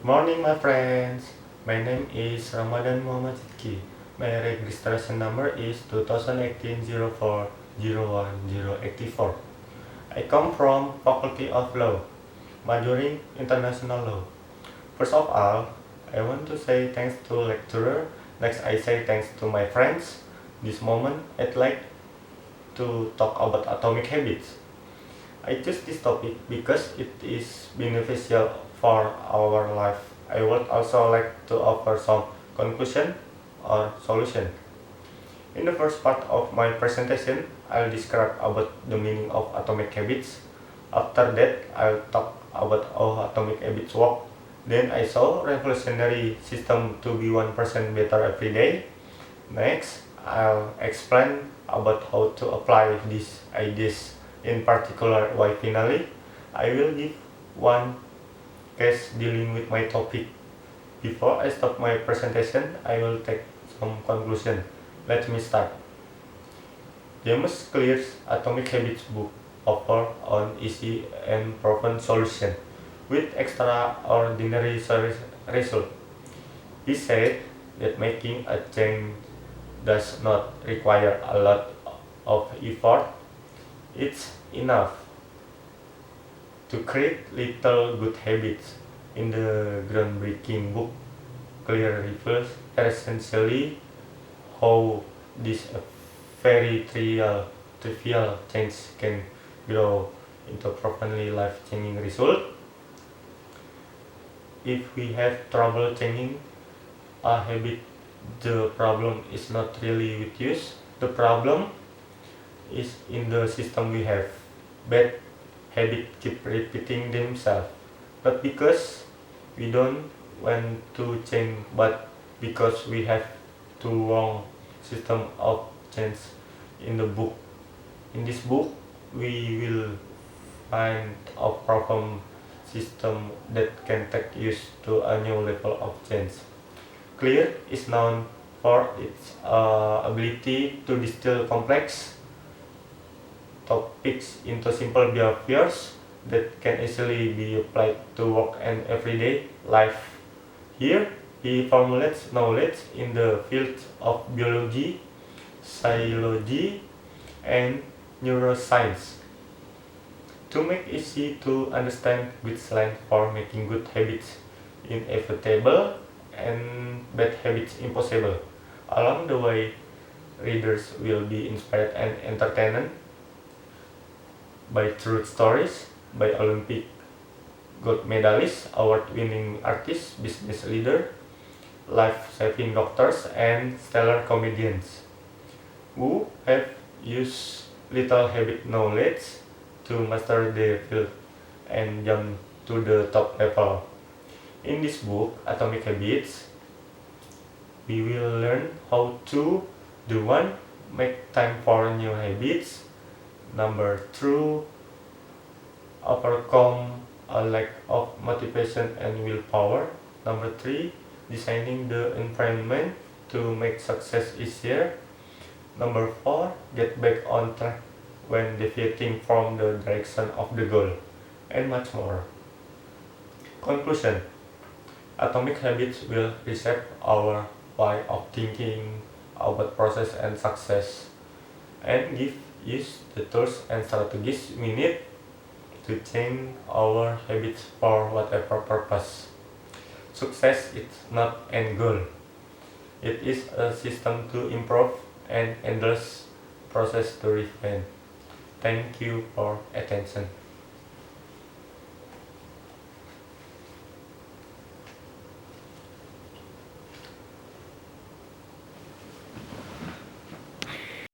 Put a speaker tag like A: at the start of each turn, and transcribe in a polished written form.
A: Good morning, my friends. My name is Ramadan Muhammad Sidki. My registration number is 2018-04-01084. I come from Faculty of Law, majoring International Law. First of all, I want to say thanks to lecturer. Next, I say thanks to my friends. This moment, I'd like to talk about atomic habits. I choose this topic because it is beneficial for our life. I would also like to offer some conclusion or solution. In the first part of my presentation, I'll describe about the meaning of atomic habits. After that, I'll talk about how atomic habits work. Then I saw revolutionary system to be 1% better every day. Next, I'll explain about how to apply these ideas. In particular, why finally, I will give one case dealing with my topic. Before I start my presentation, I will take some conclusion. Let me start. James Clear's Atomic Habits book offers an easy and proven solution with extraordinary result. He said that making a change does not require a lot of effort. It's enough to create little good habits. In the groundbreaking book, Clear reveals essentially how this very trivial change can grow into profoundly life-changing result. If we have trouble changing a habit, the problem is not really with us. The problem is in the system we have. Bad habits keep repeating themselves, not because we don't want to change, but because we have too wrong system of change. In this book, we will find a proven system that can take us to a new level of change. Clear is known for its ability to distill complex topics into simple behaviors that can easily be applied to work and everyday life. Here, he formulates knowledge in the fields of biology, psychology, and neuroscience to make easy to understand guidelines for making good habits inevitable and bad habits impossible. Along the way, readers will be inspired and entertained by true stories by Olympic gold medalists, award-winning artists, business leaders, life-saving doctors, and stellar comedians who have used little habit knowledge to master their field and jump to the top level. In this book, Atomic Habits, we will learn how to do one, make time for new habits. Number 2, overcome a lack of motivation and willpower. Number 3, designing the environment to make success easier. Number 4, get back on track when deviating from the direction of the goal, and much more. Conclusion: atomic habits will reshape our way of thinking about process and success, and give us the tools and strategies we need to change our habits for whatever purpose. Success is not an goal. It is a system to improve and endless process to refine. Thank you for attention.